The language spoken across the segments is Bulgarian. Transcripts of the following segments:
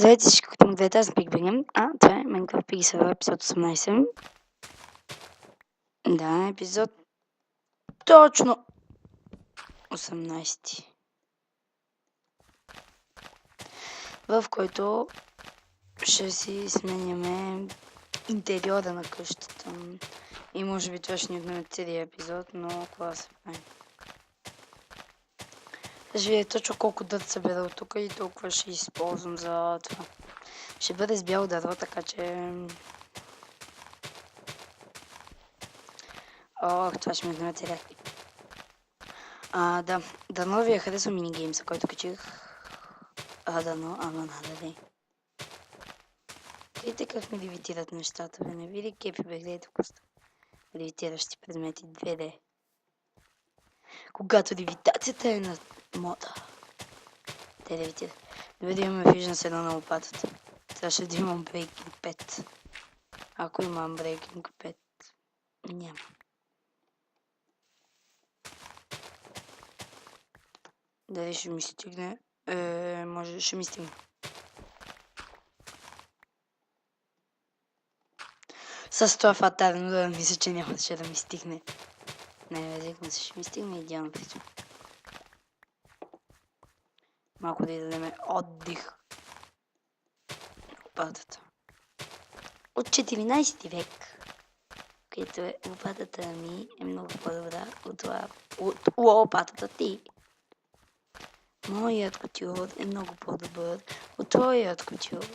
Здравейте всички, които ме гледате, аз съм Биг. Това е Minecraft Piggy Server, епизод 18. Да, епизод точно 18. В който ще си сменяме интериора на къщата. И може би това ще ни отнеме целият епизод, но какво се прави. Ще видя точно колко дърт събера от тук и толкова ще използвам за това. Ще бъде с бяло дърво, така че... Ох, това ще ми отнеме целият клип. Да, дано ви е харесва минигеймса, който качих. Дано, ама надали. Видите как ми левитират нещата, бе, не види кепи, бе, гледайте коста. Левитиращи предмети 2D. Когато левитацията е на мода. Те левитират. Добре да имаме Vision с едно на лопатата. Трябваше да имам Breaking 5. Ако имам Breaking 5, няма. Дали ще ми стигне? Може, ще ми стигне. С това фатално да мисля, че нямаше да ми стигне. Не, взекам се, ще ми стигне идеално прито. Малко да й дадем отдих. Лопатата. От 14 век, където е лопатата ми е много по-добра от лопатата ти. Моят кутюр е много по-добър от твоят кутюр.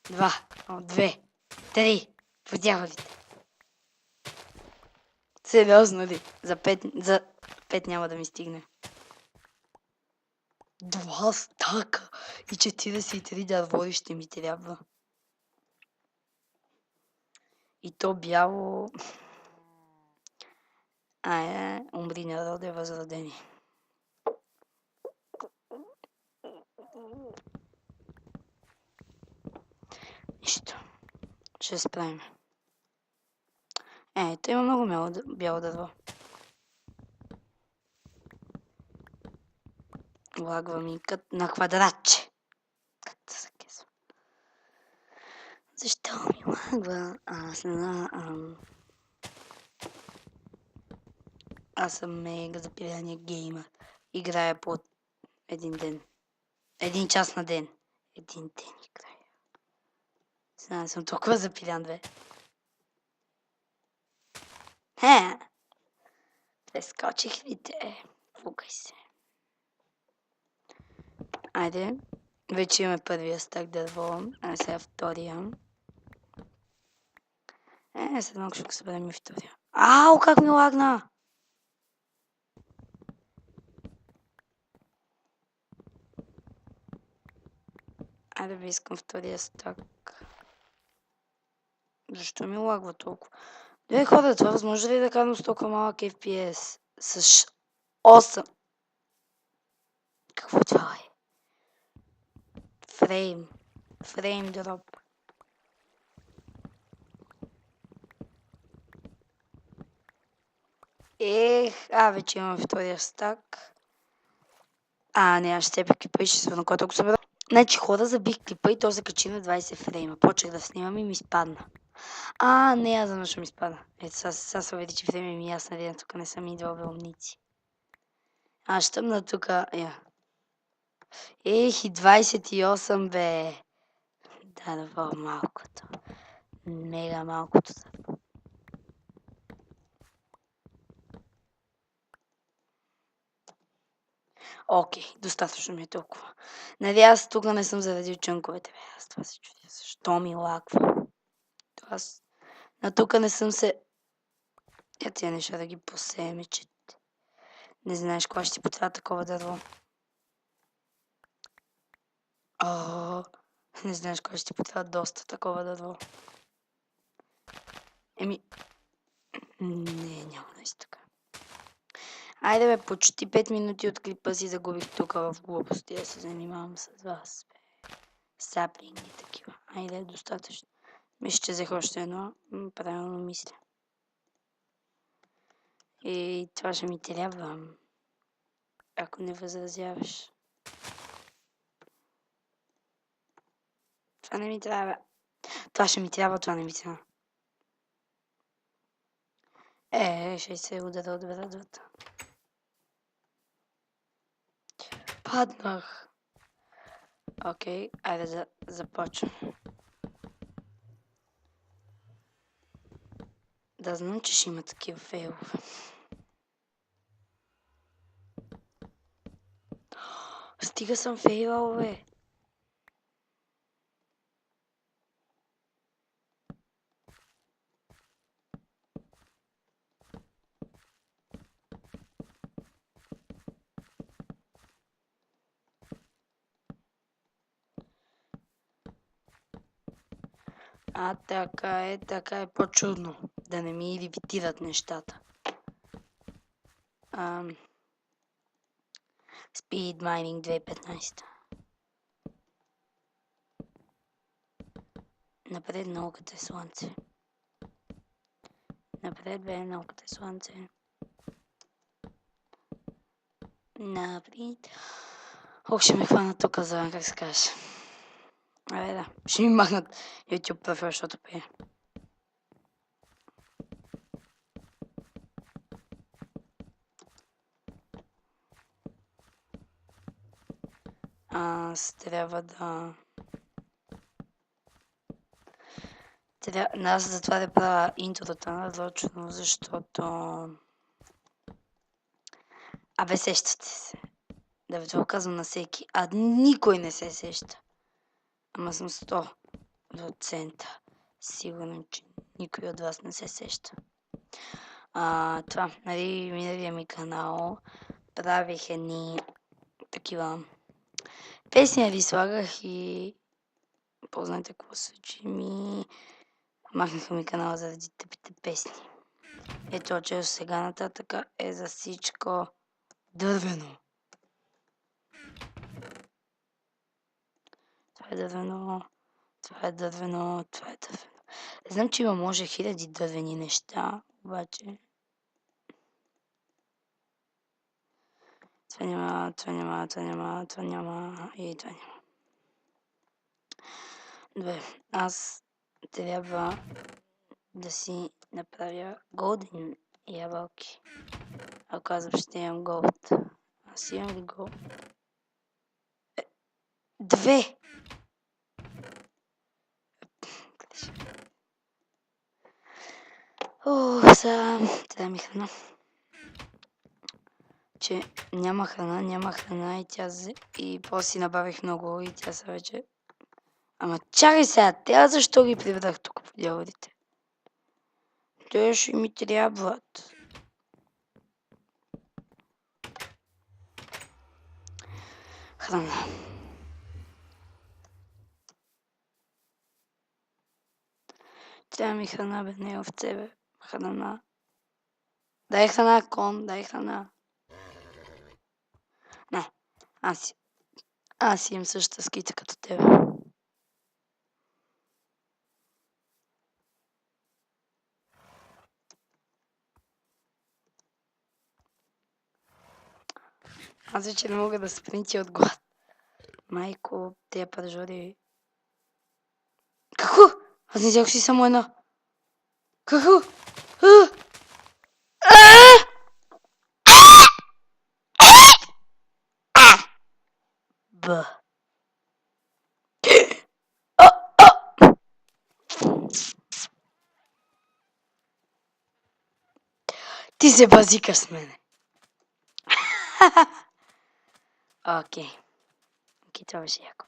2, 3, подявалите. Сериозно ли? За 5 няма да ми стигне. 2 стака и 43 дървори ще ми трябва. И то бяло... умри народе възродени. Нищо. Ще справим. Ето има много бяло дърво. Лагва ми на квадратче. Както се казва. Защо ми лагва? Аз съм мега запиляние геймър. Играя по един ден. 1 час на ден. 1 ден играя. Сега съм толкова запилян, бе. Прескочих ли те? Фукай се. Айде. Вече имаме първия стак дърво. Сега втория. След малко ще съберем и втория. Ау, как ми лагна! Айде бе, искам втория стак. Защо ми лагва толкова? Добре, хора, това възможно ли да карам с толкова малък FPS? С 8. Какво това е? Фрейм дроп. Вече имам втория стак. Не, аз ще клипа и ще свърна, когато ако събера. Значи хора, забих клипа и то се качи на 20 фрейма. Почех да снимам и ми спадна. Не, аз защо ми спадна. Ето, сега се види, че време ми ясна ден, тук не съм идвал умници. Аз щъмна тука, и 28, бе. Да, малкото. Мега малкото. Окей, достатъчно ми е толкова. Нали аз тук не съм заради чънковете, бе. Аз това се чудя. Защо ми лагва? Аз на тук не съм се... Тия неща да ги посееме, че... Не знаеш кога ще ти потрябва такова дърво. Не знаеш кога ще ти потрябва доста такова дърво. Не, няма да си така. Айде бе, почти 5 минути от клипа си загубих тук в глупости. Да се занимавам с вас, бе. Саплинги и такива. Айде, достатъчно. Мисля, че взех още едно. Правилно мисля. И това ще ми трябва. Ако не възразяваш. Това не ми трябва. Това ще ми трябва, това не ми трябва. Ще се удара от брадвата. Паднах. Окей, айде да започвам. Да знам, че ще има такива фейлове. Стига съм фейлал, бе. Така е по-чудно. Да не ми левитират нещата. Speed Mining 2015. Напред науката е слънце. Напред бе науката е слънце. Напред. Ох, ще ме хванат тук за, как се каже. Абе да, ще ми махнат YouTube профил, защото пее. Аз трябва да... Аз затова да правя интрото нарочно, защото... Абе, сещате се. Да ви това казвам на всеки, а никой не се сеща. Ама съм 100% сигурен, че никой от вас не се сеща. Това, нали, миналия ми канал правих едни такива песни, нали, слагах и познайте какво се случи махнаха ми канала заради тъпите песни. Ето, че сега нататък е за всичко дървено. Това е дървено, това е дървено, това е дървено. Знам, че има може хиляди дървени неща, обаче... Това няма и това няма. Добре, аз трябва да си направя голден ябълки. Ако казвам, ще имам голд. Аз имам ли голд? 2! Сега трябва ми храна. Че няма храна и тя и после си набавих много и тя са вече... Ама чакай сега, тя защо ги приведах тук по дяволите? Те ще ми трябват. Храна. Трябва ми храна, бе, не овце, бе. Храна. Дай храна, кон, дай храна. Не, аз имам същата скица като тебе. Аз вече не мога да спринтя от глад. Майко, тия пържоли... Какво? Аз не взех си само една. Какво? Б. Ти се базикаш с мене. Окей. Това беше яко.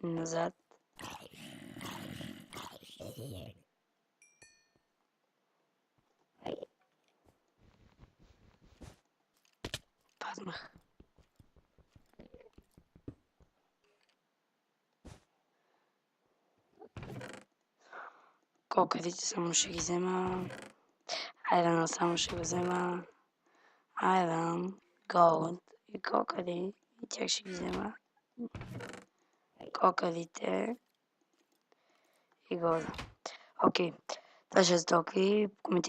Назад. Паднах. Кокарите само ще ги взема. Айрана само ще го взема. Айран, голд и кокари. И тях ще ги взема. Кокарите и голда. Окей. Това ще е толкова. Коментирайте.